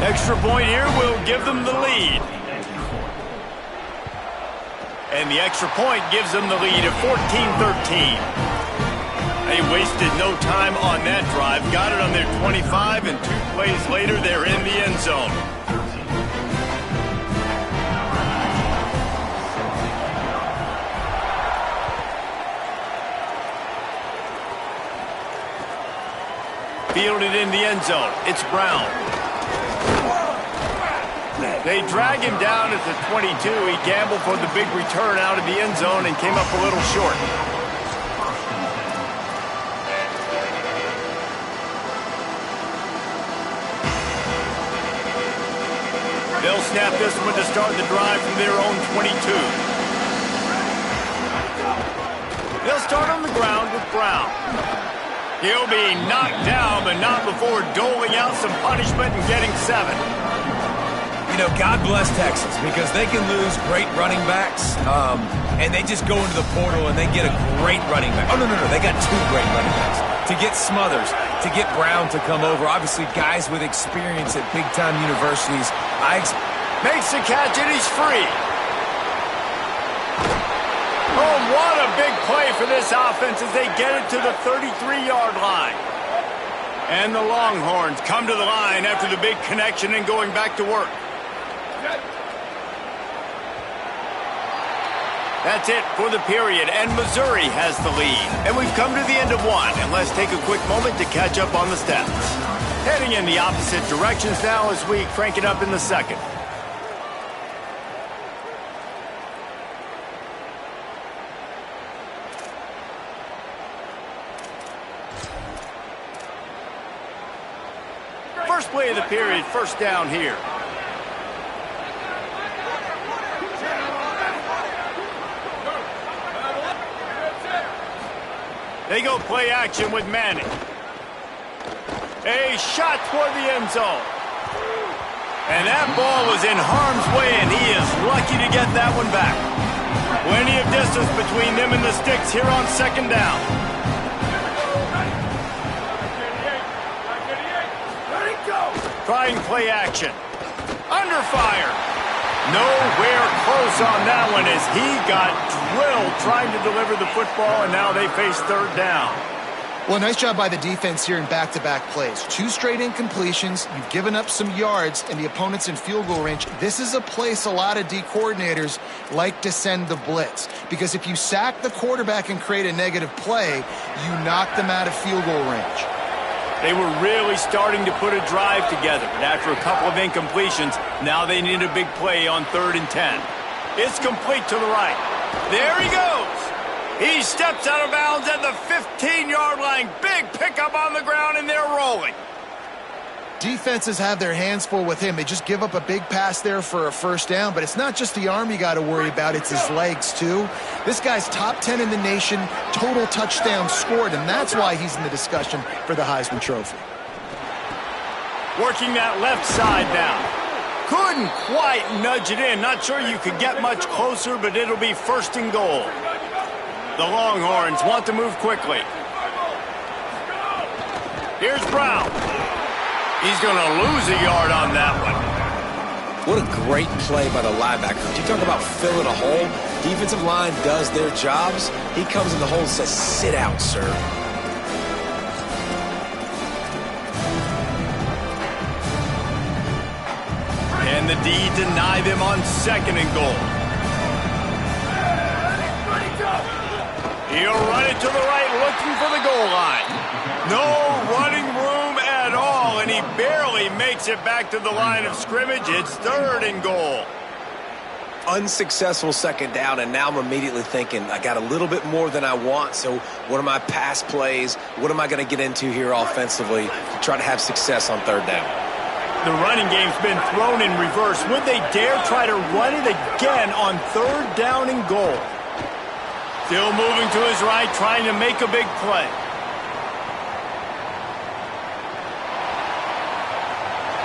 Extra point here will give them the lead. And the extra point gives them the lead of 14-13. They wasted no time on that drive. Got it on their 25, and 2 plays later, they're in the end zone. Fielded in the end zone. It's Brown. They drag him down at the 22. He gambled for the big return out of the end zone and came up a little short. They'll snap this one to start the drive from their own 22. They'll start on the ground with Brown. He'll be knocked down, but not before doling out some punishment and getting 7. You know, God bless Texas, because they can lose great running backs, and they just go into the portal and they get a great running back. Oh, no, they got 2 great running backs. To get Smothers, to get Brown to come over, obviously guys with experience at big-time universities. Makes the catch, and he's free. Oh, what a big play for this offense as they get it to the 33-yard line. And the Longhorns come to the line after the big connection and going back to work. That's it for the period, and Missouri has the lead. And we've come to the end of one, and let's take a quick moment to catch up on the stats. Heading in the opposite directions now as we crank it up in the second. First play of the period, first down here. They go play action with Manning. A shot toward the end zone. And that ball was in harm's way, and he is lucky to get that one back. Plenty of distance between them and the sticks here on second down. Trying play action. Under fire. Nowhere close on that one as he got drilled trying to deliver the football, and now they face third down. Well, nice job by the defense here in back-to-back plays. 2 straight incompletions. You've given up some yards, and the opponent's in field goal range. This is a place a lot of D coordinators like to send the blitz, because if you sack the quarterback and create a negative play, you knock them out of field goal range. They were really starting to put a drive together, but after a couple of incompletions, now they need a big play on 3rd and 10. It's complete to the right. There he goes. He steps out of bounds at the 15-yard line. Big pickup on the ground, and they're rolling. Defenses have their hands full with him. They just give up a big pass there for a first down, but it's not just the arm you got to worry about, it's his legs too. This guy's top 10 in the nation, total touchdowns scored, and that's why he's in the discussion for the Heisman Trophy. Working that left side now. Couldn't quite nudge it in. Not sure you could get much closer, but it'll be 1st and goal. The Longhorns want to move quickly. Here's Brown. He's going to lose a yard on that one. What a great play by the linebacker. You talk about filling a hole. Defensive line does their jobs. He comes in the hole and says, "Sit out, sir." And the D deny them on 2nd and goal. He'll run it to the right, looking for the goal line. No running room at all, and he barely makes it back to the line of scrimmage. It's 3rd and goal. Unsuccessful 2nd down, and now I'm immediately thinking, I got a little bit more than I want, so what are my pass plays? What am I going to get into here offensively to try to have success on 3rd down? The running game's been thrown in reverse. Would they dare try to run it again on 3rd down and goal? Still moving to his right, trying to make a big play.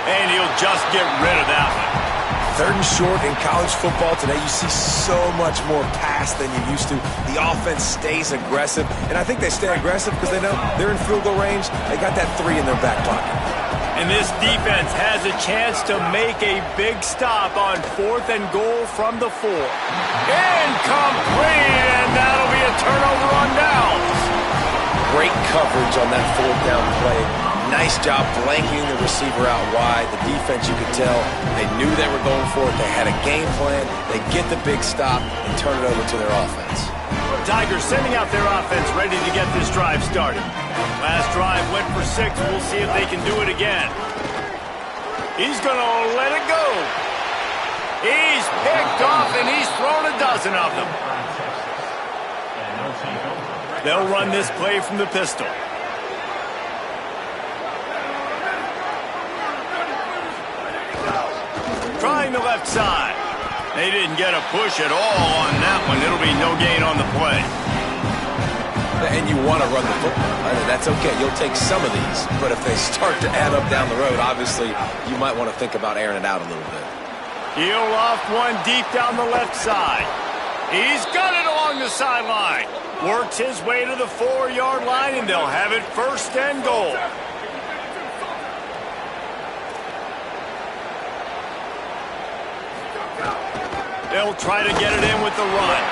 And he'll just get rid of that one. 3rd and short in college football today, you see so much more pass than you used to. The offense stays aggressive, and I think they stay aggressive because they know they're in field goal range. They got that 3 in their back pocket. And this defense has a chance to make a big stop on 4th and goal from the 4. Incomplete, and that'll be a turnover on downs. Great coverage on that 4th down play. Nice job blanking the receiver out wide. The defense, you could tell, they knew they were going for it. They had a game plan. They get the big stop and turn it over to their offense. Tigers sending out their offense ready to get this drive started. Last drive went for 6. We'll see if they can do it again. He's going to let it go. He's picked off, and he's thrown a dozen of them. They'll run this play from the pistol. Trying the left side. They didn't get a push at all on that one. It'll be no gain on the play. And you want to run the football. That's okay. You'll take some of these. But if they start to add up down the road, obviously, you might want to think about airing it out a little bit. He'll loft one deep down the left side. He's got it along the sideline. Works his way to the 4-yard line, and they'll have it 1st and goal. They'll try to get it in with the run.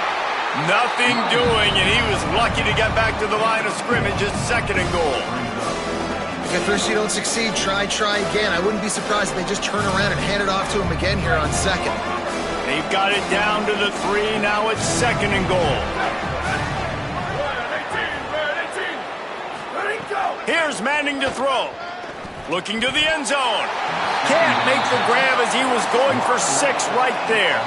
Nothing doing, and he was lucky to get back to the line of scrimmage at 2nd and goal. If first you don't succeed, try again. I wouldn't be surprised if they just turn around and hand it off to him again here on 2nd. They've got it down to the 3. Now it's 2nd and goal. Here's Manning to throw. Looking to the end zone. Can't make the grab as he was going for 6 right there.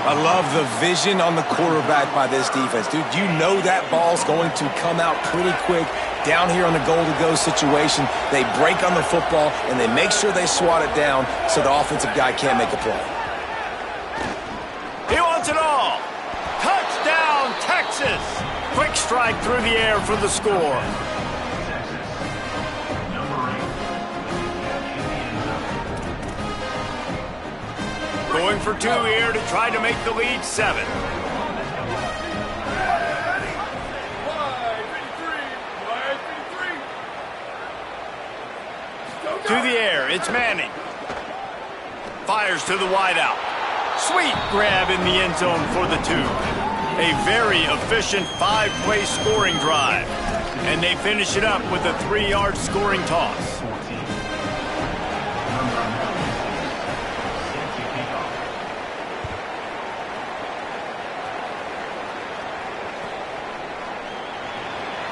I love the vision on the quarterback by this defense. Dude, you know that ball's going to come out pretty quick down here on the goal-to-go situation. They break on the football, and they make sure they swat it down so the offensive guy can't make a play. He wants it all. Touchdown, Texas. Quick strike through the air for the score. Going for 2 here to try to make the lead 7. To the air, it's Manning. Fires to the wideout. Sweet grab in the end zone for the 2. A very efficient 5-play scoring drive. And they finish it up with a 3-yard scoring toss.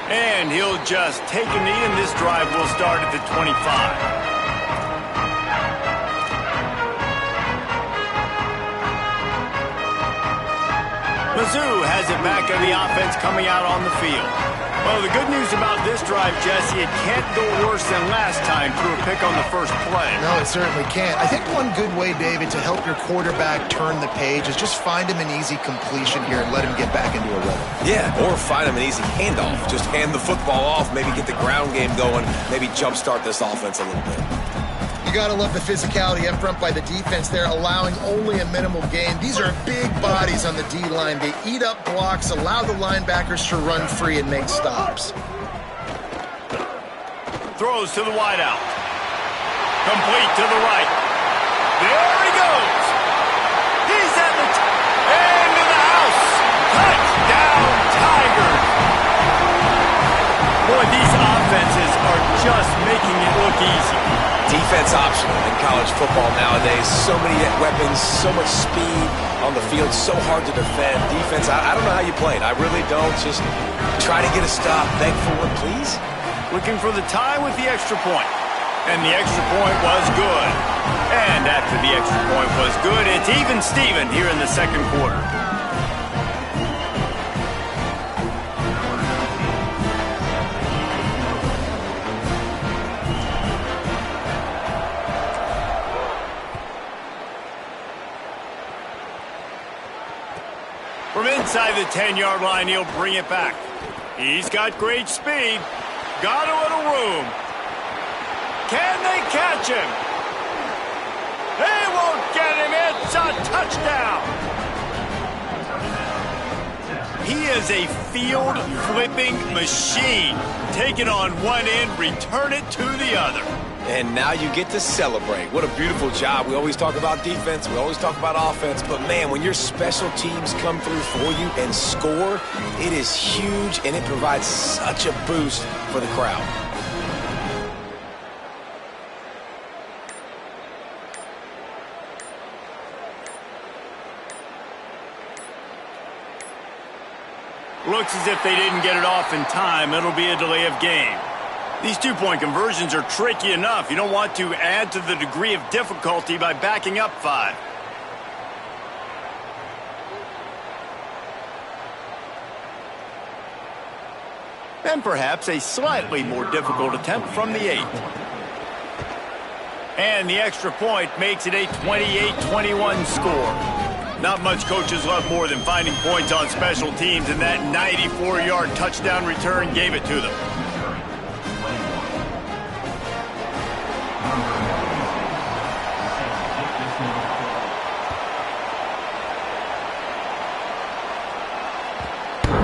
And he'll just take a knee, and this drive will start at the 25. Mizzou has it back on the offense coming out on the field. Well, the good news about this drive, Jesse, it can't go worse than last time through a pick on the first play. No, it certainly can't. I think one good way, David, to help your quarterback turn the page is just find him an easy completion here and let him get back into a rhythm. Yeah, or find him an easy handoff. Just hand the football off, maybe get the ground game going, maybe jumpstart this offense a little bit. You got to love the physicality up front by the defense there, allowing only a minimal gain. These are big bodies on the D-line. They eat up blocks, allow the linebackers to run free and make stops. Throws to the wideout. Complete to the right. There he goes. He's at the end of the house. Touchdown, Tigers. Boy, these offenses are just making it look easy. Defense optional in college football nowadays. So many weapons, so much speed on the field, so hard to defend. Defense, I don't know how you play it. I really don't. Just try to get a stop, beg for one, please. Looking for the tie with the extra point. And the extra point was good. And after the extra point was good, it's even Steven here in the second quarter. From inside the 10-yard line, he'll bring it back. He's got great speed. Got a little room. Can they catch him? They won't get him. It's a touchdown. He is a field-flipping machine. Take it on one end, return it to the other. And now you get to celebrate. What a beautiful job. We always talk about defense. We always talk about offense. But, man, when your special teams come through for you and score, it is huge, and it provides such a boost for the crowd. Looks as if they didn't get it off in time. It'll be a delay of game. These two-point conversions are tricky enough. You don't want to add to the degree of difficulty by backing up 5. And perhaps a slightly more difficult attempt from the 8. And the extra point makes it a 28-21 score. Not much coaches love more than finding points on special teams, and that 94-yard touchdown return gave it to them.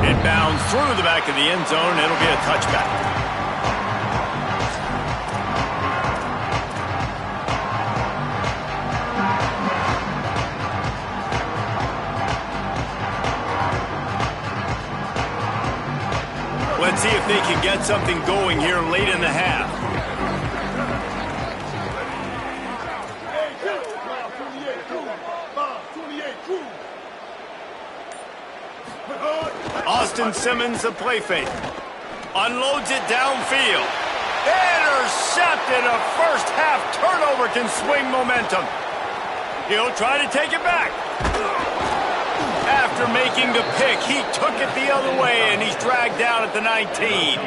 It bounds through the back of the end zone. It'll be a touchback. Let's see if they can get something going here late in the half. Austin Simmons, the play fake. Unloads it downfield. Intercepted. A first half turnover can swing momentum. He'll try to take it back. After making the pick, he took it the other way, and he's dragged down at the 19.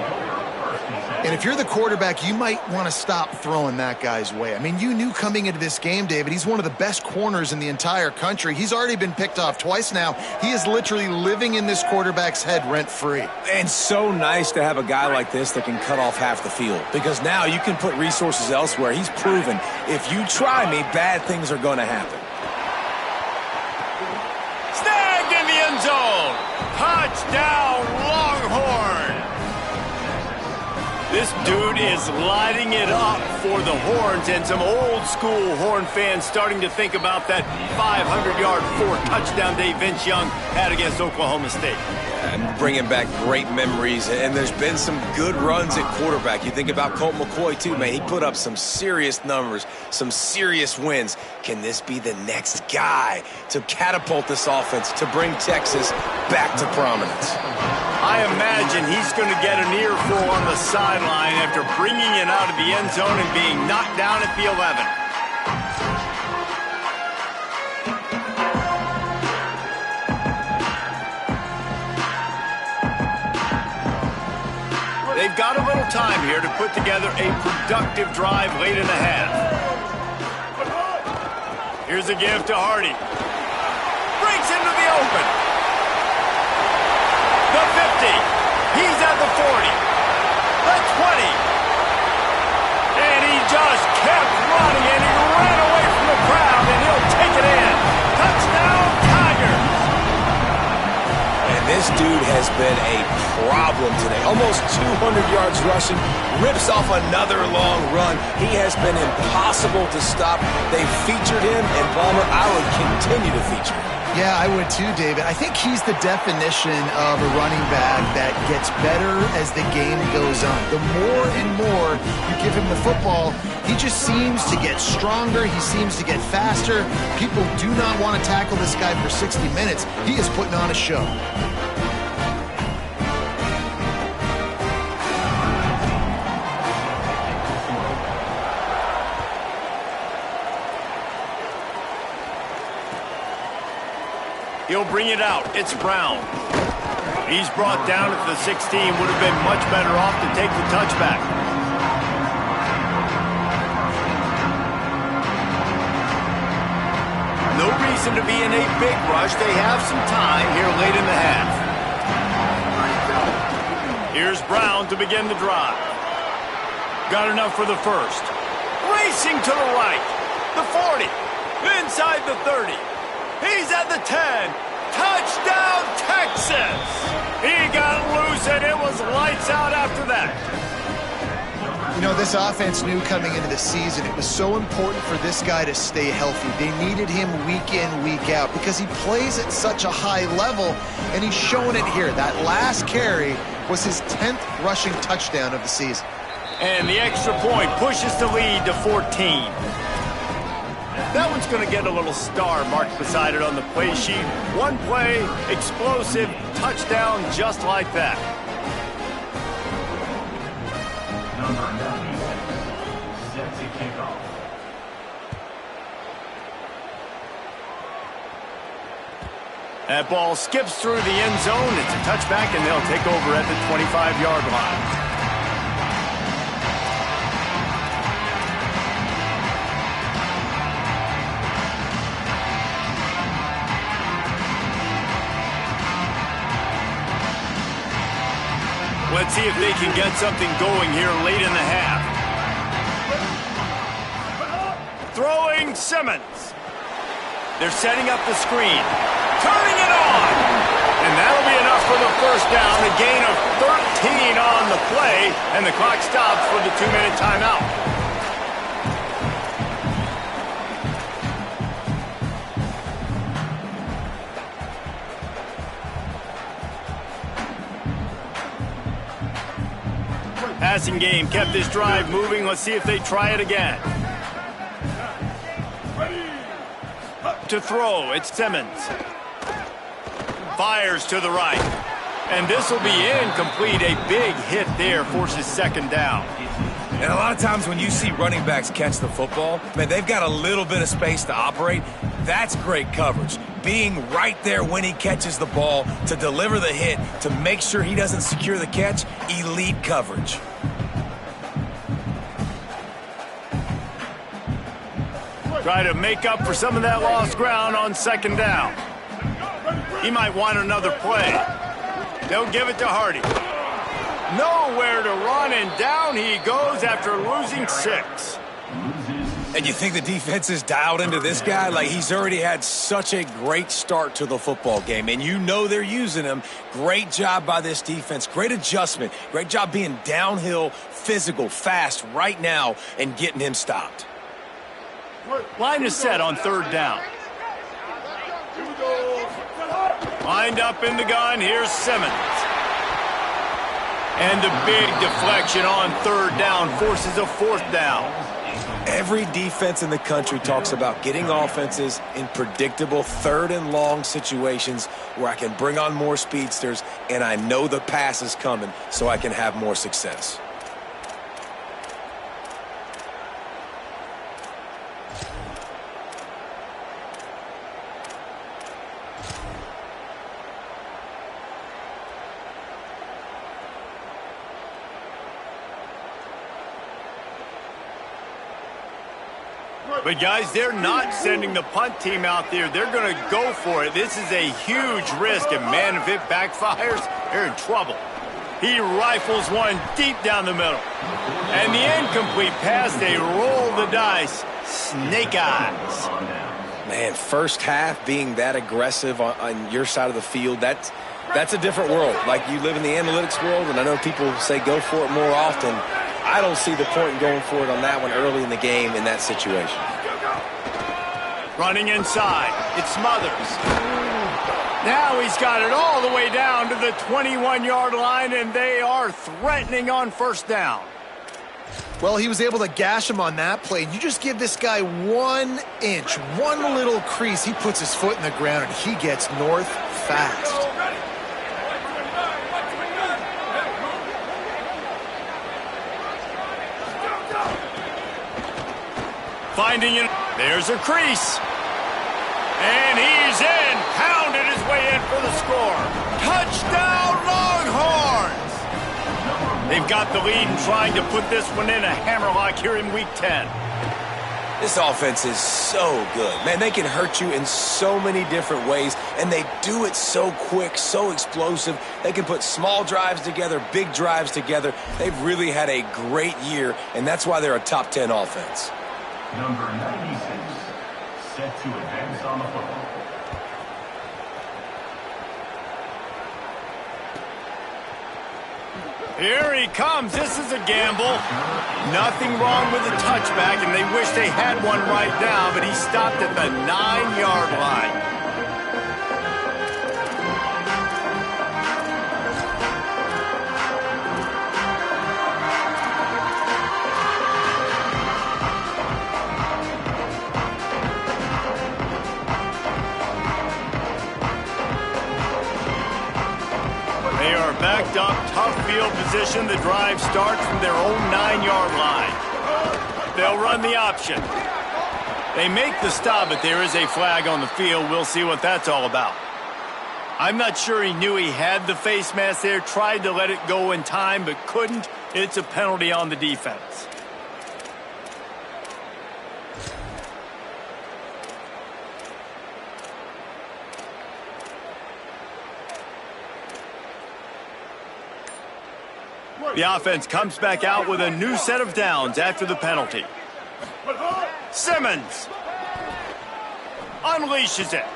And if you're the quarterback, you might want to stop throwing that guy's way. I mean, you knew coming into this game, David, he's one of the best corners in the entire country. He's already been picked off twice now. He is literally living in this quarterback's head rent-free. And so nice to have a guy like this that can cut off half the field, because now you can put resources elsewhere. He's proven if you try me, bad things are going to happen. Snagged in the end zone. Touchdown, Longhorn. This dude is lighting it up for the Horns, and some old-school Horn fans starting to think about that 500-yard, 4-touchdown day Vince Young had against Oklahoma State. And bringing back great memories, and there's been some good runs at quarterback. You think about Colt McCoy, too, man. He put up some serious numbers, some serious wins. Can this be the next guy to catapult this offense, to bring Texas back to prominence? I imagine he's going to get an earful on the sideline after bringing it out of the end zone and being knocked down at the 11. They've got a little time here to put together a productive drive late in the half. Here's a give to Hardy. Breaks into the open. The 50. He's at the 40. The 20. And he just kept running, and he ran away from the crowd, and he'll take it in. Touchdown, Tigers. And this dude has been a problem today. Almost 200 yards rushing. Rips off another long run. He has been impossible to stop. They've featured him, and Palmer, I would continue to feature him. Yeah, I would too, David. I think he's the definition of a running back that gets better as the game goes on. The more and more you give him the football, he just seems to get stronger. He seems to get faster. People do not want to tackle this guy for 60 minutes. He is putting on a show. He'll bring it out. It's Brown. He's brought down at the 16. Would have been much better off to take the touchback. No reason to be in a big rush. They have some time here late in the half. Here's Brown to begin the drive. Got enough for the first. Racing to the right. The 40. Inside the 30. He's at the 10. Touchdown, Texas! He got loose, and it was lights out after that. You know, this offense knew coming into the season it was so important for this guy to stay healthy. They needed him week in, week out because he plays at such a high level, and he's showing it here. That last carry was his 10th rushing touchdown of the season. And the extra point pushes the lead to 14. That one's going to get a little star marked beside it on the play sheet. One play, explosive, touchdown just like that. Number 96, set to kick off. That ball skips through the end zone. It's a touchback, and they'll take over at the 25-yard line. Let's see if they can get something going here late in the half. Throwing Simmons. They're setting up the screen. Turning it on. And that'll be enough for the first down. A gain of 13 on the play. And the clock stops for the 2-minute timeout. Passing game kept this drive moving. Let's see if they try it again. To throw, it's Simmons. Fires to the right. And this will be incomplete. A big hit there forces second down. And a lot of times when you see running backs catch the football, man, they've got a little bit of space to operate. That's great coverage. Being right there when he catches the ball to deliver the hit, to make sure he doesn't secure the catch, elite coverage. Try to make up for some of that lost ground on second down. He might want another play. They'll give it to Hardy. Nowhere to run, and down he goes after losing 6. And you think the defense is dialed into this guy? Like, he's already had such a great start to the football game, and you know they're using him. Great job by this defense. Great adjustment. Great job being downhill, physical, fast right now, and getting him stopped. Line is set on third down. Lined up in the gun, here's Simmons. And the big deflection on third down forces a fourth down. Every defense in the country talks about getting offenses in predictable third and long situations where I can bring on more speedsters and I know the pass is coming so I can have more success. But, guys, they're not sending the punt team out there. They're going to go for it. This is a huge risk, and, man, if it backfires, they're in trouble. He rifles one deep down the middle. And the incomplete pass, they roll the dice. Snake eyes. Man, first half being that aggressive on your side of the field, that's a different world. Like, you live in the analytics world, and I know people say go for it more often. I don't see the point in going for it on that one early in the game in that situation. Running inside. It's Smothers. Now he's got it all the way down to the 21-yard line, and they are threatening on first down. Well, he was able to gash him on that play. You just give this guy 1 inch, one little crease, he puts his foot in the ground, and he gets north fast. Finding it. There's a crease. And he's in. Pounded his way in for the score. Touchdown, Longhorns! They've got the lead and trying to put this one in a hammerlock here in Week 10. This offense is so good. Man, they can hurt you in so many different ways, and they do it so quick, so explosive. They can put small drives together, big drives together. They've really had a great year, and that's why they're a top 10 offense. Number 96, set to advance on the football. Here he comes. This is a gamble. Nothing wrong with the touchback, and they wish they had one right now, but he stopped at the 9-yard line. They are backed up, tough field position. The drive starts from their own 9-yard line. They'll run the option. They make the stop, but there is a flag on the field. We'll see what that's all about. I'm not sure he knew he had the face mask there, tried to let it go in time, but couldn't. It's a penalty on the defense. The offense comes back out with a new set of downs after the penalty. Simmons unleashes it.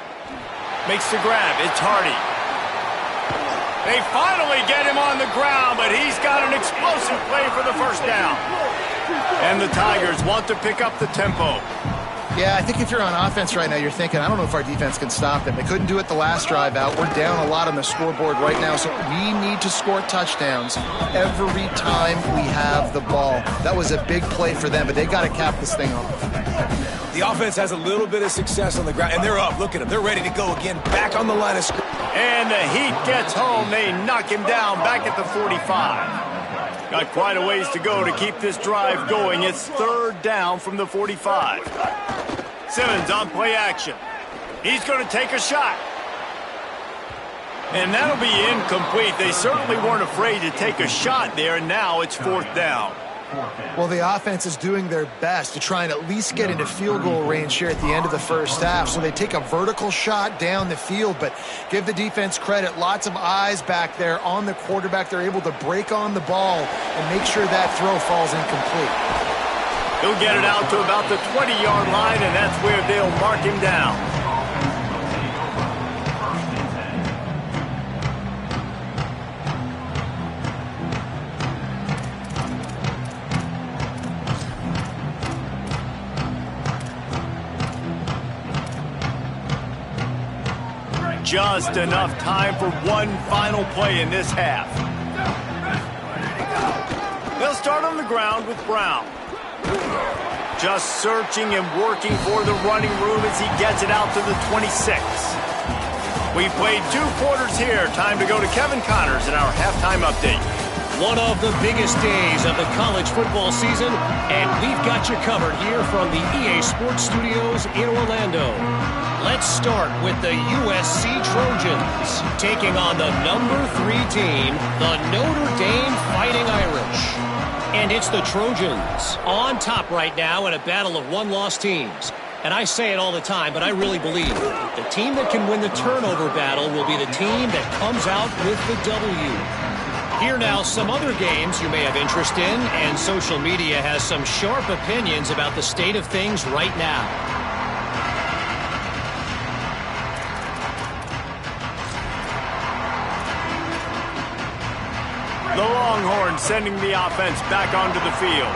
Makes the grab. It's Hardy. They finally get him on the ground, but he's got an explosive play for the first down. And the Tigers want to pick up the tempo. Yeah, I think if you're on offense right now, you're thinking, I don't know if our defense can stop them. They couldn't do it the last drive out. We're down a lot on the scoreboard right now, so we need to score touchdowns every time we have the ball. That was a big play for them, but they got to cap this thing off. The offense has a little bit of success on the ground, and they're up. Look at them. They're ready to go again, back on the line of scrimmage. And the Heat gets home. They knock him down back at the 45. Got quite a ways to go to keep this drive going. It's third down from the 45. Simmons on play action. He's going to take a shot. And that'll be incomplete. They certainly weren't afraid to take a shot there, and now it's fourth down. Well, the offense is doing their best to try and at least get into field goal range here at the end of the first half. So they take a vertical shot down the field, but give the defense credit. Lots of eyes back there on the quarterback. They're able to break on the ball and make sure that throw falls incomplete. He'll get it out to about the 20-yard line, and that's where they'll mark him down. Just enough time for one final play in this half. They'll start on the ground with Brown. Just searching and working for the running room as he gets it out to the 26. We've played 2 quarters here. Time to go to Kevin Connors in our halftime update. One of the biggest days of the college football season, and we've got you covered here from the EA Sports Studios in Orlando. Let's start with the USC Trojans, taking on the number 3 team, the Notre Dame Fighting Irish. And it's the Trojans on top right now in a battle of one-loss teams. And I say it all the time, but I really believe the team that can win the turnover battle will be the team that comes out with the W. Here now, some other games you may have interest in, and social media has some sharp opinions about the state of things right now. The Longhorns sending the offense back onto the field.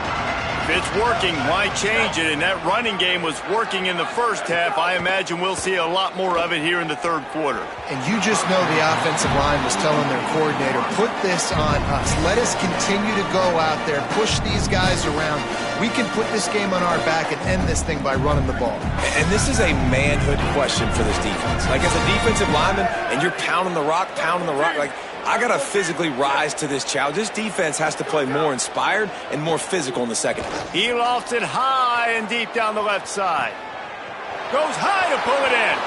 If it's working, why change it? And that running game was working in the first half. I imagine we'll see a lot more of it here in the third quarter. And you just know the offensive line was telling their coordinator, put this on us. Let us continue to go out there, push these guys around. We can put this game on our back and end this thing by running the ball. And this is a manhood question for this defense. Like, as a defensive lineman, and you're pounding the rock, like, I got to physically rise to this challenge. This defense has to play more inspired and more physical in the second half. He lofts it high and deep down the left side. Goes high to pull it in.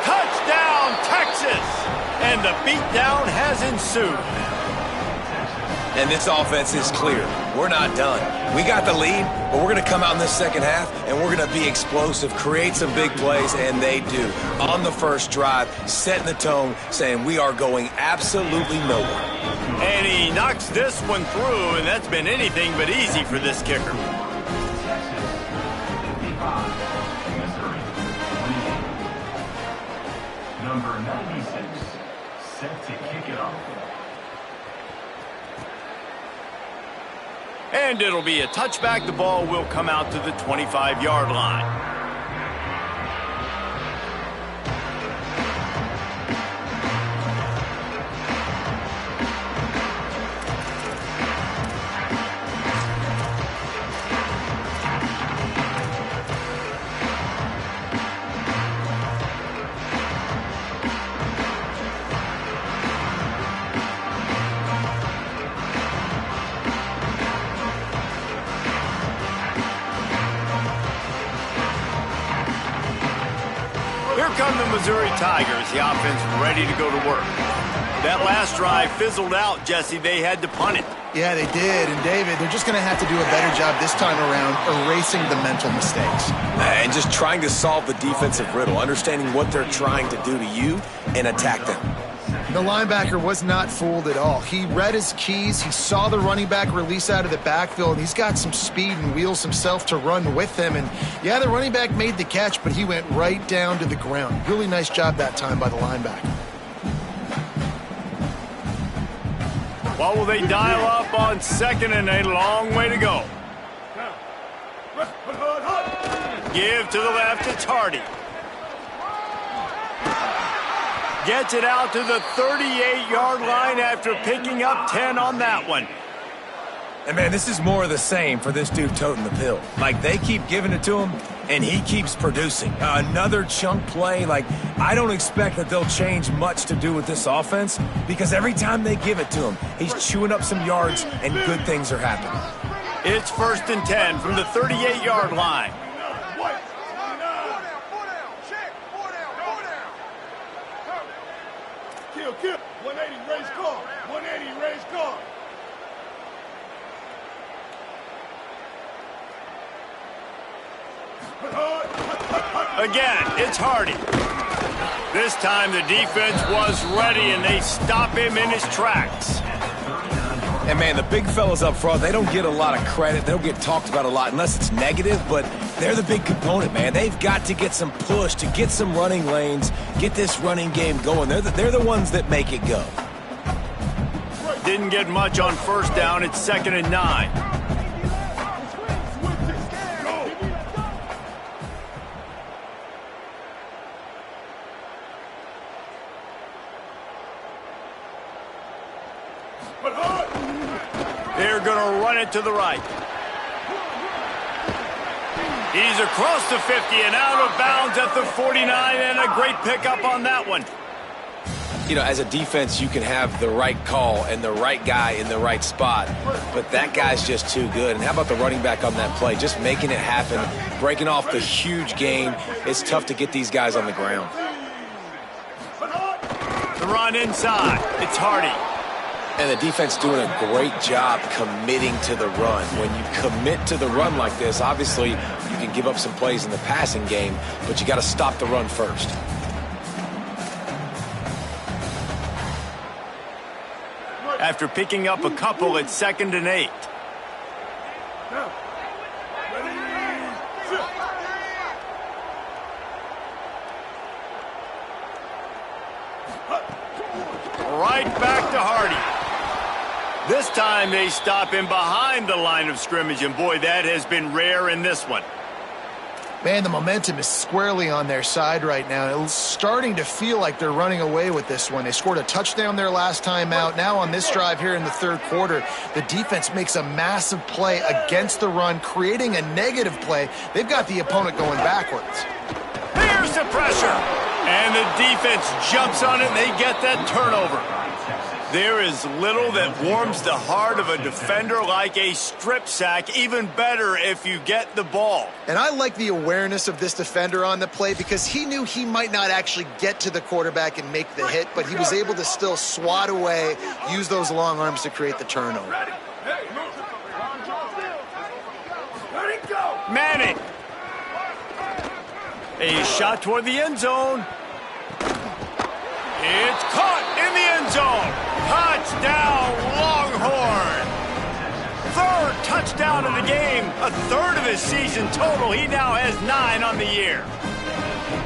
Touchdown, Texas! And the beatdown has ensued. And this offense is clear. We're not done. We got the lead, but we're going to come out in this second half, and we're going to be explosive, create some big plays, and they do. On the first drive, setting the tone, saying we are going absolutely nowhere. And he knocks this one through, and that's been anything but easy for this kicker. Number 96, set to kick it off. And it'll be a touchback. The ball will come out to the 25-yard line. Here come the Missouri Tigers, the offense ready to go to work. That last drive fizzled out, Jesse. They had to punt it. Yeah, they did. And, David, they're just going to have to do a better job this time around erasing the mental mistakes. And just trying to solve the defensive riddle, understanding what they're trying to do to you and attack them. The linebacker was not fooled at all. He read his keys. He saw the running back release out of the backfield. He's got some speed and wheels himself to run with him. And, yeah, the running back made the catch, but he went right down to the ground. Really nice job that time by the linebacker. What will they dial up on second and a long way to go? Give to the left, it's Hardy. Gets it out to the 38-yard line after picking up 10 on that one. And, man, this is more of the same for this dude toting the pill. Like, they keep giving it to him, and he keeps producing. Another chunk play. Like, I don't expect that they'll change much to do with this offense because every time they give it to him, he's chewing up some yards, and good things are happening. It's 1st and 10 from the 38-yard line. Kill. 180, raise car. 180, raise car. Again, it's Hardy. This time the defense was ready, and they stop him in his tracks. And, man, the big fellas up front, they don't get a lot of credit. They don't get talked about a lot unless it's negative, but they're the big component, man. They've got to get some push, to get some running lanes, get this running game going. They're the ones that make it go. Didn't get much on first down. It's 2nd and 9. They're going to run it to the right. He's across the 50 and out of bounds at the 49, and a great pickup on that one. You know, as a defense, you can have the right call and the right guy in the right spot, but that guy's just too good. And how about the running back on that play? Just making it happen, breaking off the huge gain. It's tough to get these guys on the ground. The run inside. It's Hardy. And the defense doing a great job committing to the run. When you commit to the run like this, obviously you can give up some plays in the passing game, but you got to stop the run first. After picking up a couple, it's 2nd and 8. Right back to Hardy. This time they stop him behind the line of scrimmage, and boy, that has been rare in this one. Man, the momentum is squarely on their side right now. It's starting to feel like they're running away with this one. They scored a touchdown their last time out. Now on this drive here in the third quarter, the defense makes a massive play against the run, creating a negative play. They've got the opponent going backwards. Here's the pressure. And the defense jumps on it, and they get that turnover. There is little that warms the heart of a defender like a strip sack. Even better if you get the ball. And I like the awareness of this defender on the play because he knew he might not actually get to the quarterback and make the hit, but he was able to still swat away, use those long arms to create the turnover. Manning. A shot toward the end zone. It's caught in the end zone. Touchdown, Longhorn. third touchdown of the game. A third of his season total. He now has 9 on the year.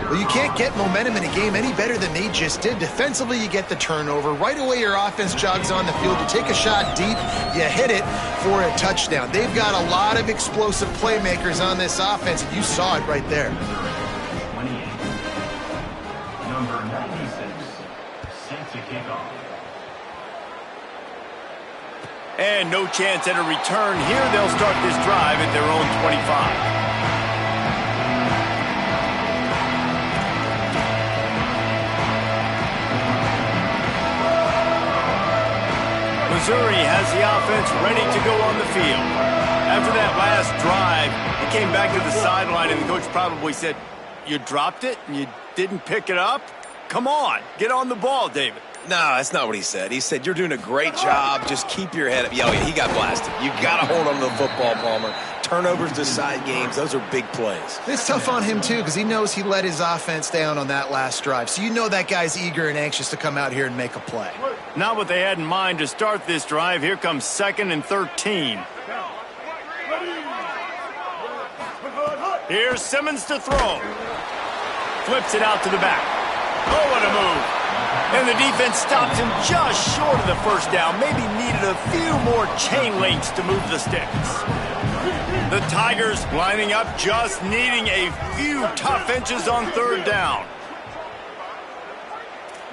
Well, you can't get momentum in a game any better than they just did. Defensively, you get the turnover. Right away, your offense jogs on the field. You take a shot deep, you hit it for a touchdown. They've got a lot of explosive playmakers on this offense, and you saw it right there. 28. Number 96, set to kick off. And no chance at a return here. They'll start this drive at their own 25. Missouri has the offense ready to go on the field. After that last drive, he came back to the sideline, and the coach probably said, "You dropped it and you didn't pick it up? Come on, get on the ball, David." No, that's not what he said. He said, you're doing a great job. Just keep your head up. Yeah, he got blasted. You got to hold on to the football, Palmer. Turnovers decide games. Those are big plays. It's tough on him, too, because he knows he let his offense down on that last drive. So you know that guy's eager and anxious to come out here and make a play. Not what they had in mind to start this drive. Here comes 2nd and 13. Here's Simmons to throw. Flips it out to the back. Oh, what a move. And the defense stops him just short of the first down. Maybe needed a few more chain links to move the sticks. The Tigers lining up, just needing a few tough inches on 3rd down.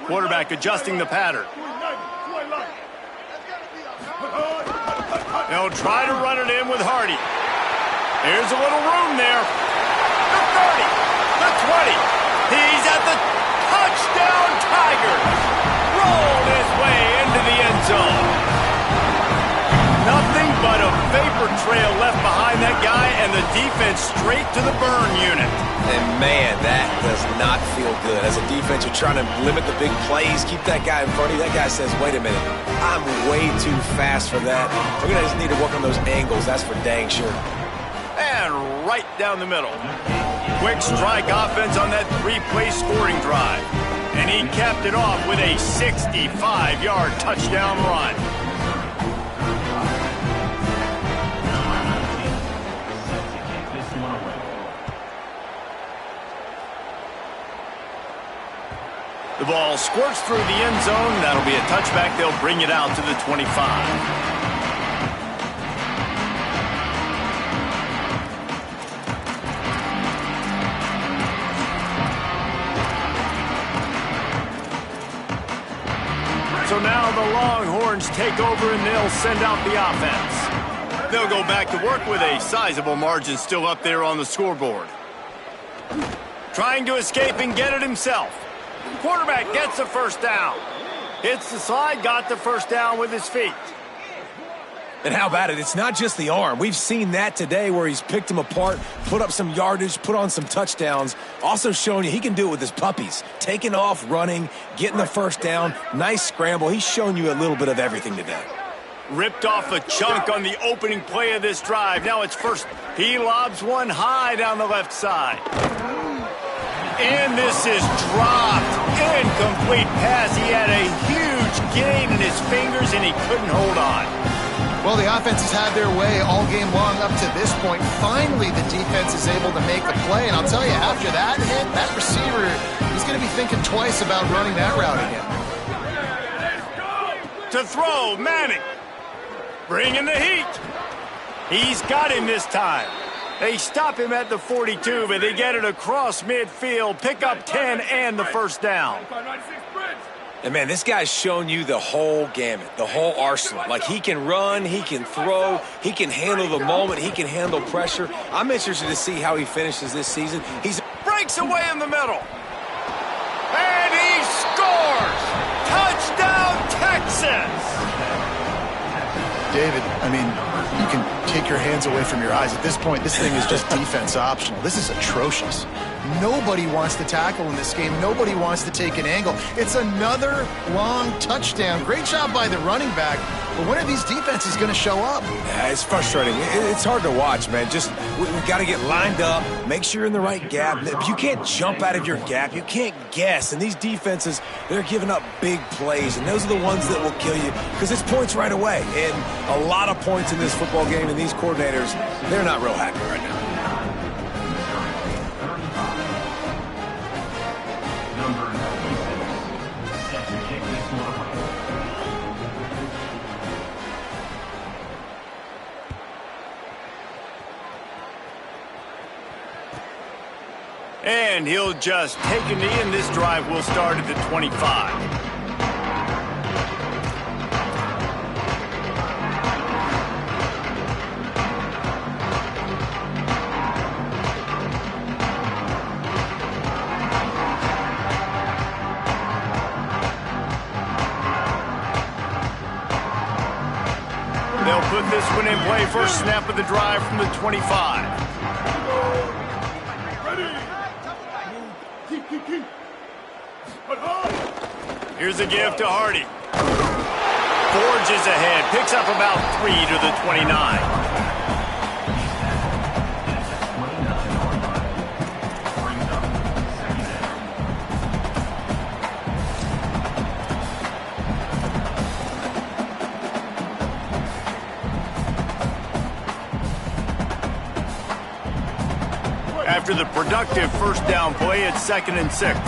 Quarterback adjusting the pattern. They'll try to run it in with Hardy. There's a little room there. The 30, the 20. He's at the touchdown Tigers. Rolled his way into the end zone. Nothing but a vapor trail left behind that guy, and the defense straight to the burn unit. And, man, that does not feel good. As a defense, you're trying to limit the big plays, keep that guy in front of you. That guy says, wait a minute, I'm way too fast for that. We're going to just need to work on those angles. That's for dang sure. And right down the middle. Quick strike offense on that 3-play scoring drive. And he capped it off with a 65-yard touchdown run. The ball squirts through the end zone. That'll be a touchback. They'll bring it out to the 25. So now the Longhorns take over and they'll send out the offense. They'll go back to work with a sizable margin still up there on the scoreboard. Trying to escape and get it himself. Quarterback gets the first down. Hits the slide, got the first down with his feet. And how about it? It's not just the arm. We've seen that today where he's picked them apart, put up some yardage, put on some touchdowns. Also showing you he can do it with his puppies. Taking off, running, getting the first down. Nice scramble. He's shown you a little bit of everything today. Ripped off a chunk on the opening play of this drive. Now it's first. He lobs one high down the left side. And this is dropped. Incomplete pass. He had a huge gain in his fingers and he couldn't hold on. Well, the offense has had their way all game long up to this point. Finally, the defense is able to make the play. And I'll tell you, after that hit, that receiver, he's going to be thinking twice about running that route again. To throw, Manning. Bringing the heat. He's got him this time. They stop him at the 42, but they get it across midfield. Pick up 10 and the first down. And, man, this guy's shown you the whole gamut, the whole arsenal. Like, he can run, he can throw, he can handle the moment, he can handle pressure. I'm interested to see how he finishes this season. He's breaks away in the middle. And he scores! Touchdown, Texas! David, I mean, you can take your hands away from your eyes. At this point, this thing is just defense optional. This is atrocious. Nobody wants to tackle in this game. Nobody wants to take an angle. It's another long touchdown. Great job by the running back, But when are these defenses going to show up? Yeah, it's frustrating. It's hard to watch, man. Just we got to get lined up, make sure you're in the right gap. If you can't jump out of your gap, you can't guess. And these defenses, they're giving up big plays, and those are the ones that will kill you because it's points right away. And a lot of points in this football game, and these coordinators, they're not real happy right now. Number 96, set to kick this one away. And he'll just take a knee, and this drive will start at the 25. They'll put this one in play. First snap of the drive from the 25. Here's a give to Hardy. Forges ahead. Picks up about 3 to the 29. After the productive first down play, it's 2nd and 6.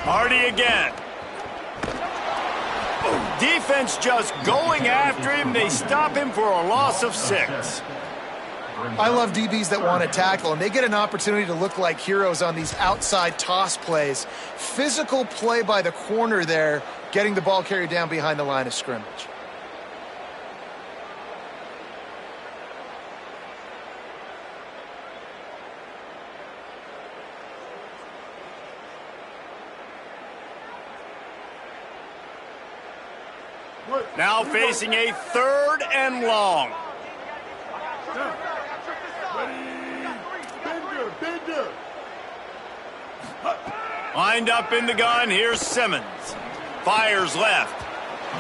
Hardy again. Defense just going after him. They stop him for a loss of 6. I love DBs that want to tackle, and they get an opportunity to look like heroes on these outside toss plays. Physical play by the corner there, getting the ball carried down behind the line of scrimmage. Now facing a 3rd and long. Bender. Lined up in the gun, here's Simmons. Fires left,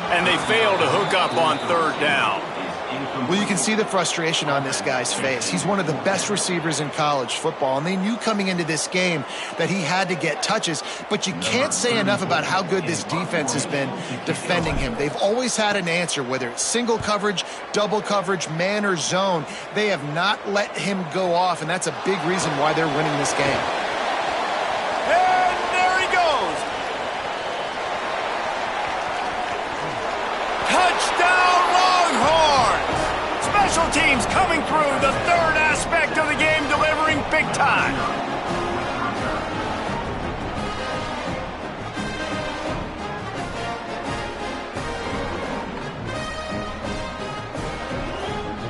and they fail to hook up on 3rd down. Well, you can see the frustration on this guy's face. He's one of the best receivers in college football, and they knew coming into this game that he had to get touches, but you can't say enough about how good this defense has been defending him. They've always had an answer, whether it's single coverage, double coverage, man or zone. They have not let him go off, and that's a big reason why they're winning this game. And there he goes. Touchdown, Longhorns! Special teams coming through, the 3rd aspect of the game, delivering big time.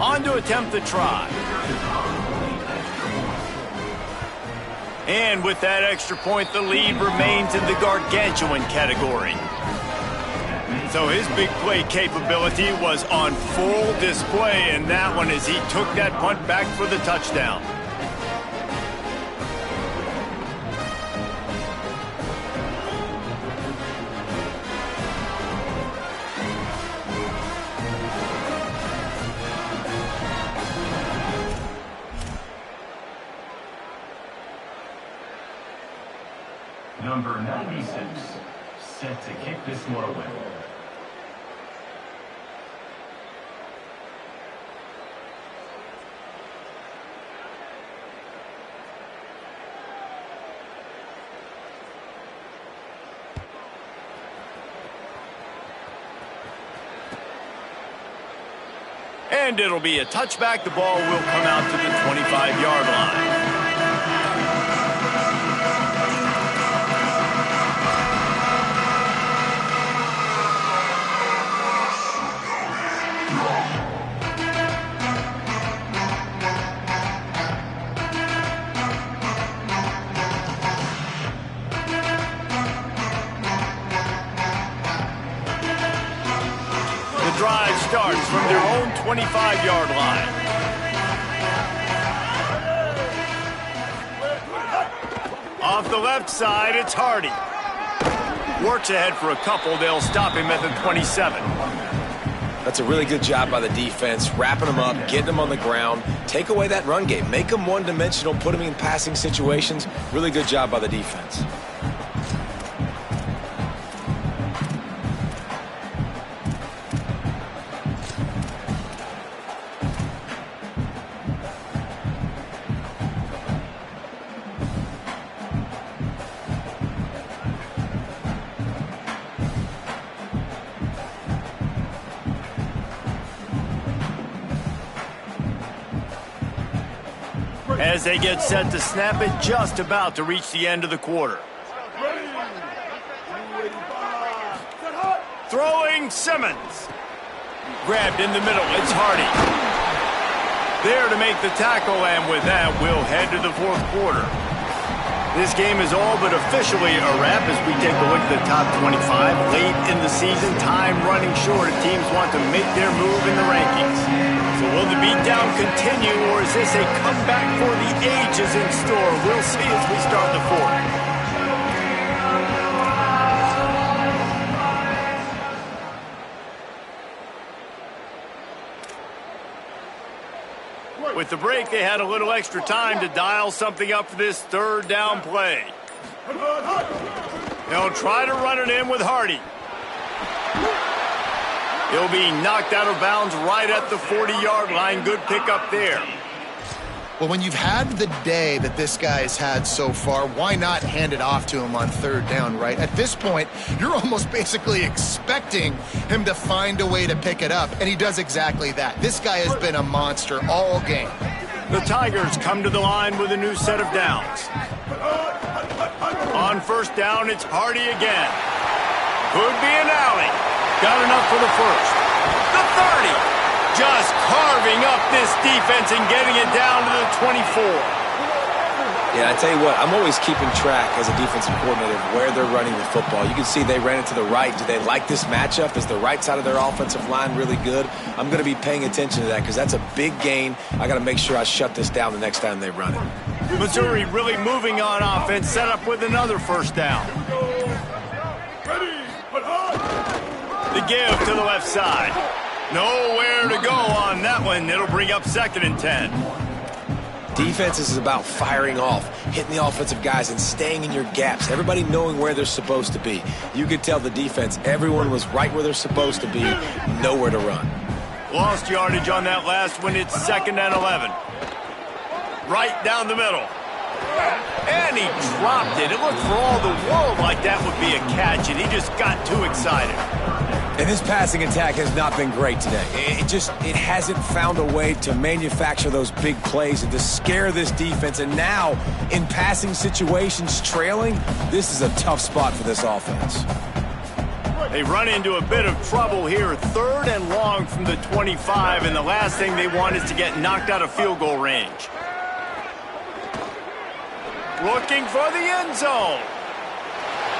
On to attempt the try. And with that extra point, the lead remains in the gargantuan category. So his big play capability was on full display in that one as he took that punt back for the touchdown. Number 96, set to kick this one away. And it'll be a touchback. The ball will come out to the 25-yard line. Drive starts from their own 25-yard line. Off the left side, it's Hardy. Works ahead for a couple. They'll stop him at the 27. That's a really good job by the defense, wrapping them up, getting them on the ground. Take away that run game. Make them one-dimensional, put them in passing situations. Really good job by the defense. As they get set to snap it, just about to reach the end of the quarter. Throwing Simmons. Grabbed in the middle, it's Hardy. There to make the tackle, and with that, we'll head to the fourth quarter. This game is all but officially a wrap as we take a look at the top 25. Late in the season, time running short. Teams want to make their move in the rankings. So will the beatdown continue, or is this a comeback for the ages in store? We'll see as we start the fourth. With the break, they had a little extra time to dial something up for this third down play. They'll try to run it in with Hardy. He'll be knocked out of bounds right at the 40-yard line. Good pickup there. Well, when you've had the day that this guy has had so far, why not hand it off to him on third down, right? At this point, you're almost basically expecting him to find a way to pick it up, and he does exactly that. This guy has been a monster all game. The Tigers come to the line with a new set of downs. On first down, it's Hardy again. Could be an alley. Got enough for the first. The 30. Just carving up this defense and getting it down to the 24. Yeah, I tell you what, I'm always keeping track as a defensive coordinator of where they're running the football. You can see they ran it to the right. Do they like this matchup? Is the right side of their offensive line really good? I'm going to be paying attention to that because that's a big gain. I got to make sure I shut this down the next time they run it. Missouri really moving on offense, set up with another first down. The give to the left side. Nowhere to go on that one. It'll bring up 2nd and 10. Defense is about firing off, hitting the offensive guys and staying in your gaps. Everybody knowing where they're supposed to be. You could tell the defense, everyone was right where they're supposed to be, nowhere to run. Lost yardage on that last one. It's 2nd and 11. Right down the middle. And he dropped it. It looked for all the world like that would be a catch, and he just got too excited. And this passing attack has not been great today. It hasn't found a way to manufacture those big plays and to scare this defense. And now, in passing situations, trailing, this is a tough spot for this offense. They run into a bit of trouble here. 3rd and long from the 25, and the last thing they want is to get knocked out of field goal range. Looking for the end zone.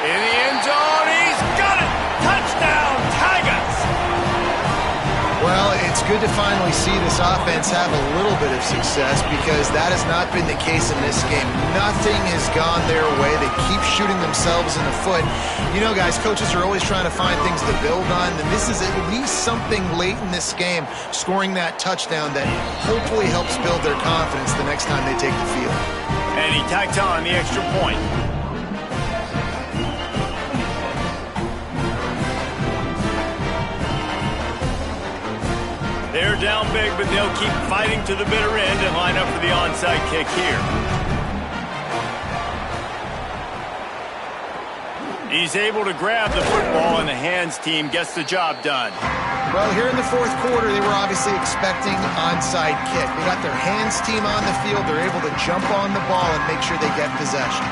In the end zone, he's got it! Touchdown, Tigers! Well, it's good to finally see this offense have a little bit of success because that has not been the case in this game. Nothing has gone their way. They keep shooting themselves in the foot. You know, guys, coaches are always trying to find things to build on, and this is at least something late in this game, scoring that touchdown that hopefully helps build their confidence the next time they take the field. And he tacked on the extra point. They're down big, but they'll keep fighting to the bitter end and line up for the onside kick here. He's able to grab the football, and the hands team gets the job done. Well, here in the fourth quarter, they were obviously expecting onside kick. They got their hands team on the field. They're able to jump on the ball and make sure they get possession.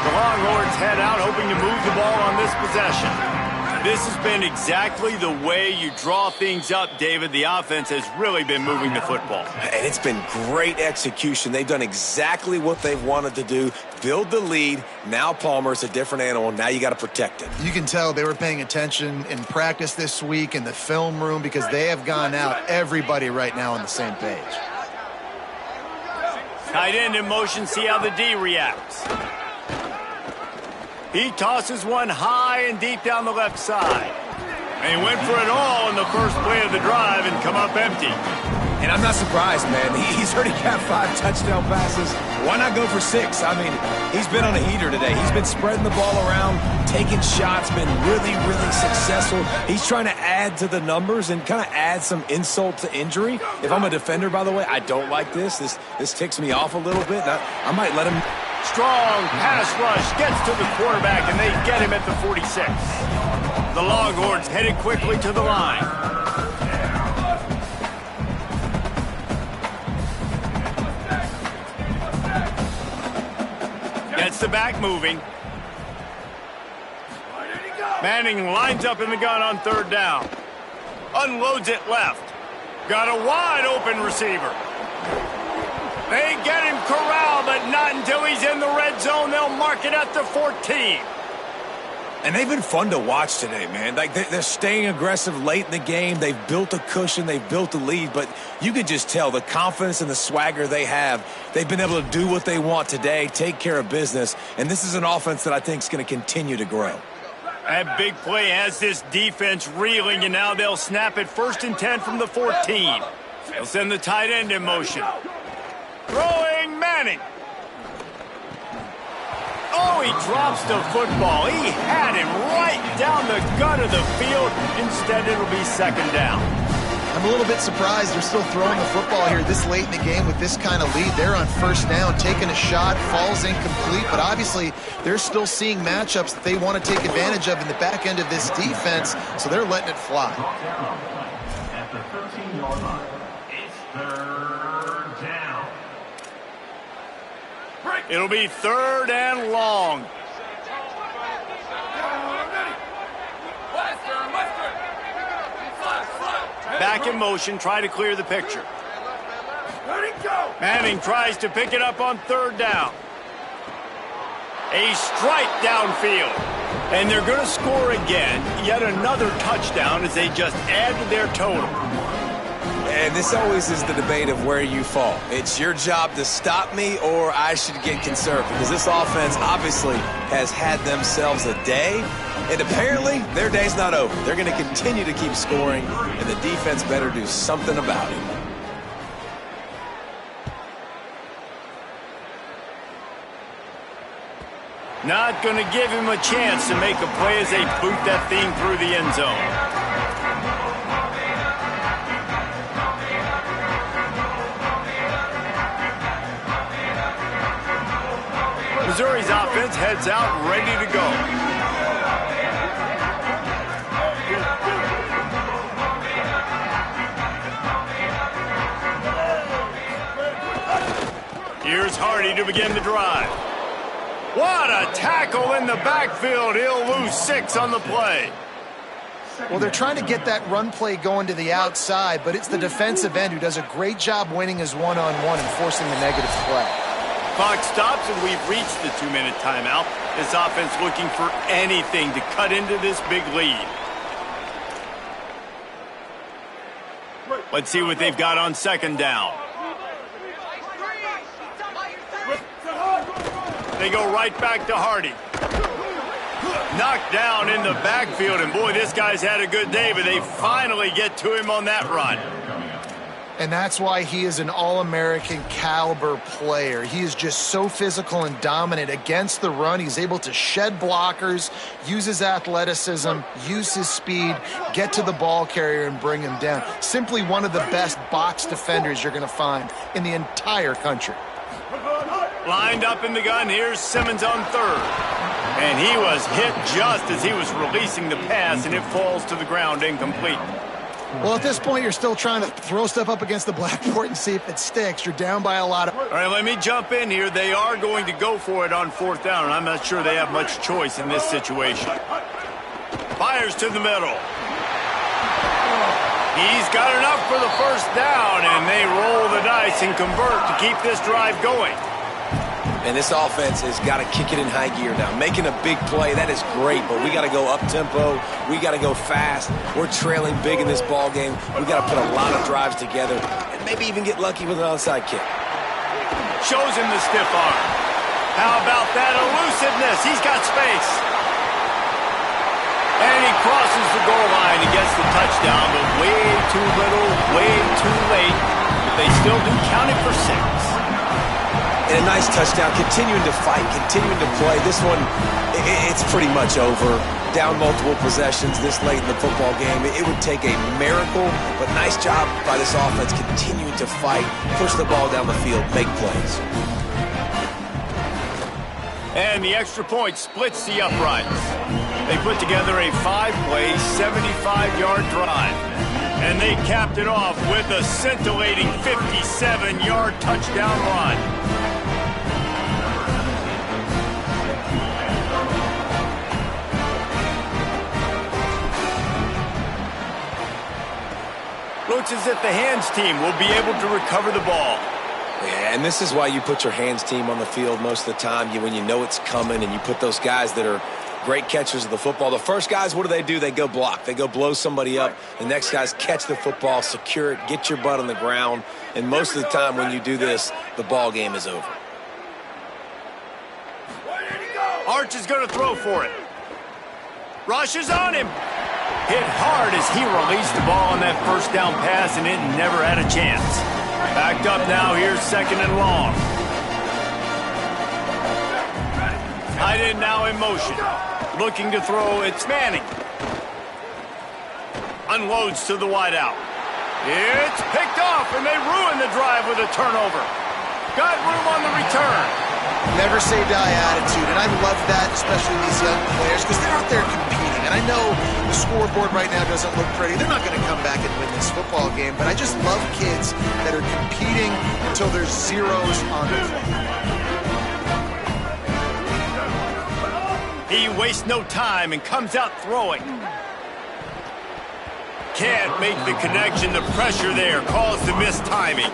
The Longhorns head out, hoping to move the ball on this possession. This has been exactly the way you draw things up, David. The offense has really been moving the football. And it's been great execution. They've done exactly what they've wanted to do. Build the lead. Now Palmer's a different animal. Now you got to protect it. You can tell they were paying attention in practice this week in the film room because they have gone out, everybody right now on the same page. Tight end in motion, see how the D reacts. He tosses one high and deep down the left side. And he went for it all in the first play of the drive and come up empty. And I'm not surprised, man. He's already got 5 touchdown passes. Why not go for 6? I mean, he's been on a heater today. He's been spreading the ball around, taking shots, been really, really successful. He's trying to add to the numbers and kind of add some insult to injury. If I'm a defender, by the way, I don't like this. This ticks me off a little bit. I might let him. Strong pass rush gets to the quarterback, and they get him at the 46. The Longhorns headed quickly to the line. Gets the back moving. Manning lines up in the gun on third down. Unloads it left. Got a wide open receiver. They get him corralled, but not until he's in the red zone. They'll mark it at the 14. And they've been fun to watch today, man. Like they're staying aggressive late in the game. They've built a cushion. They've built a lead. But you can just tell the confidence and the swagger they have. They've been able to do what they want today, take care of business. And this is an offense that I think is going to continue to grow. That big play has this defense reeling, and now they'll snap it 1st and 10 from the 14. They'll send the tight end in motion. Throwing Manning. Oh, he drops the football. He had him right down the gut of the field. Instead, it'll be 2nd down. I'm a little bit surprised they're still throwing the football here this late in the game with this kind of lead. They're on 1st down, taking a shot, falls incomplete, but obviously they're still seeing matchups that they want to take advantage of in the back end of this defense, so they're letting it fly. At the 13-yard line, it's 3rd down. It'll be 3rd and long. Back in motion, try to clear the picture. Manning tries to pick it up on 3rd down. A strike downfield. And they're going to score again. Yet another touchdown as they just add to their total. And this always is the debate of where you fall. It's your job to stop me or I should get conserved because this offense obviously has had themselves a day. And apparently, their day's not over. They're going to continue to keep scoring, and the defense better do something about it. Not going to give him a chance to make a play as they boot that thing through the end zone. Missouri's offense heads out ready to go. Here's Hardy to begin the drive. What a tackle in the backfield. He'll lose 6 on the play. Well, they're trying to get that run play going to the outside, but it's the defensive end who does a great job winning his one-on-one and forcing the negative play. Clock stops, and we've reached the 2-minute timeout. This offense looking for anything to cut into this big lead. Let's see what they've got on 2nd down. They go right back to Hardy. Knocked down in the backfield, and boy, this guy's had a good day, but they finally get to him on that run. And that's why he is an All-American caliber player. He is just so physical and dominant against the run. He's able to shed blockers, use his athleticism, use his speed, get to the ball carrier and bring him down. Simply one of the best box defenders you're going to find in the entire country. Lined up in the gun, here's Simmons on 3rd. And he was hit just as he was releasing the pass, and it falls to the ground incomplete. Well, at this point, you're still trying to throw stuff up against the blackboard and see if it sticks. You're down by a lot. All right, let me jump in here. They are going to go for it on 4th down, and I'm not sure they have much choice in this situation. Fires to the middle. He's got enough for the first down, and they roll the dice and convert to keep this drive going. And this offense has got to kick it in high gear now. Making a big play, that is great, but we got to go up-tempo. We got to go fast. We're trailing big in this ball game. We got to put a lot of drives together and maybe even get lucky with an onside kick. Shows him the stiff arm. How about that elusiveness? He's got space. And he crosses the goal line and gets the touchdown, but way too little, way too late. But they still do count it for 6. And a nice touchdown, continuing to fight, continuing to play. This one, it's pretty much over. Down multiple possessions this late in the football game. It would take a miracle, but nice job by this offense continuing to fight, push the ball down the field, make plays. And the extra point splits the uprights. They put together a 5-play, 75-yard drive. And they capped it off with a scintillating 57-yard touchdown run. Looks as if the hands team will be able to recover the ball. Yeah, and this is why you put your hands team on the field most of the time. When you know it's coming and you put those guys that are great catchers of the football. The first guys, what do? They go block. They go blow somebody up. The next guys catch the football, secure it, get your butt on the ground. And most of the time when you do this, the ball game is over. Arch is going to throw for it. Rush is on him. Hit hard as he released the ball on that first down pass, and it never had a chance. Backed up now, here's 2nd and long. Tight end now in motion. Looking to throw, it's Manning. Unloads to the wideout. It's picked off, and they ruin the drive with a turnover. Got room on the return. Never say die attitude, and I love that, especially these young players, because they're out there competing. And I know the scoreboard right now doesn't look pretty. They're not going to come back and win this football game, but I just love kids that are competing until there's zeros on the clock. He wastes no time and comes out throwing. Can't make the connection. The pressure there caused the missed timing.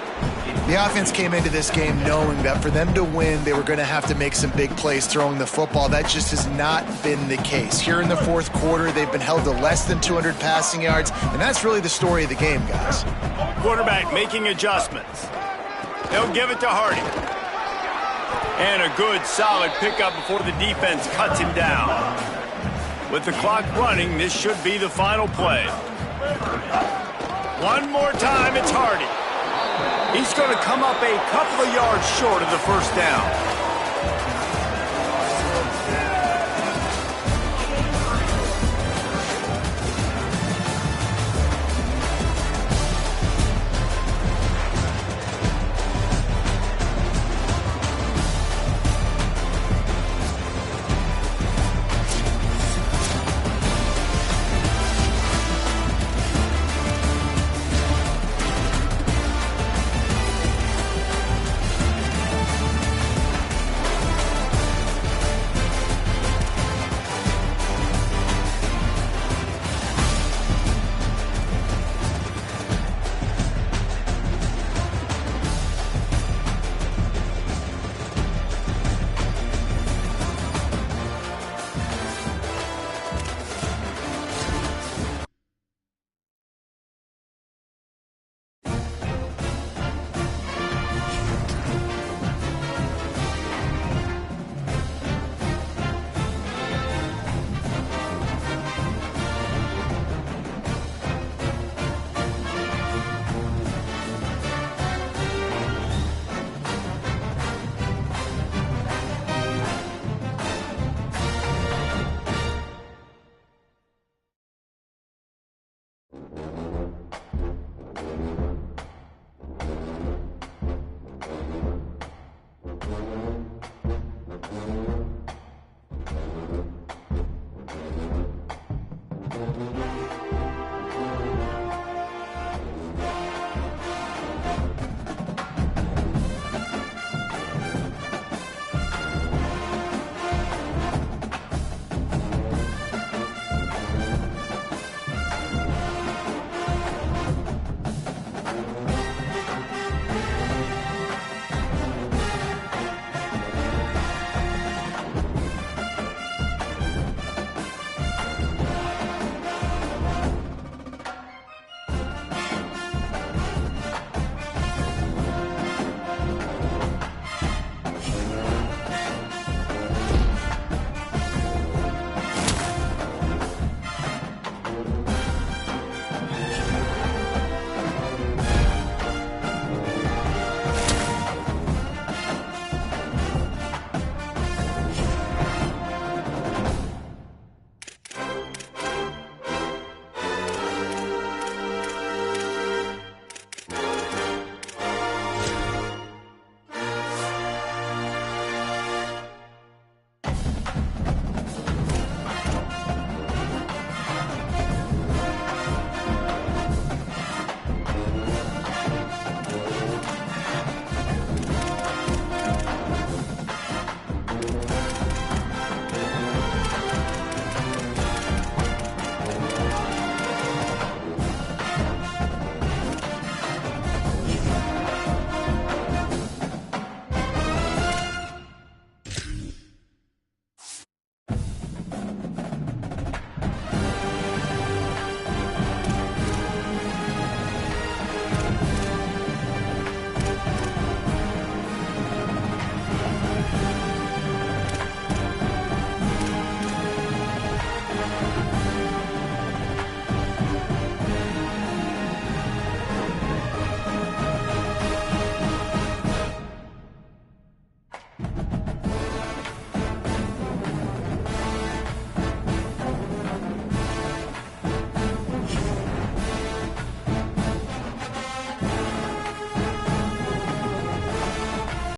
The offense came into this game knowing that for them to win, they were going to have to make some big plays throwing the football. That just has not been the case. Here in the fourth quarter, they've been held to less than 200 passing yards, and that's really the story of the game, guys. Quarterback making adjustments. They'll give it to Hardy. And a good, solid pickup before the defense cuts him down. With the clock running, this should be the final play. One more time, it's Hardy. He's going to come up a couple of yards short of the first down.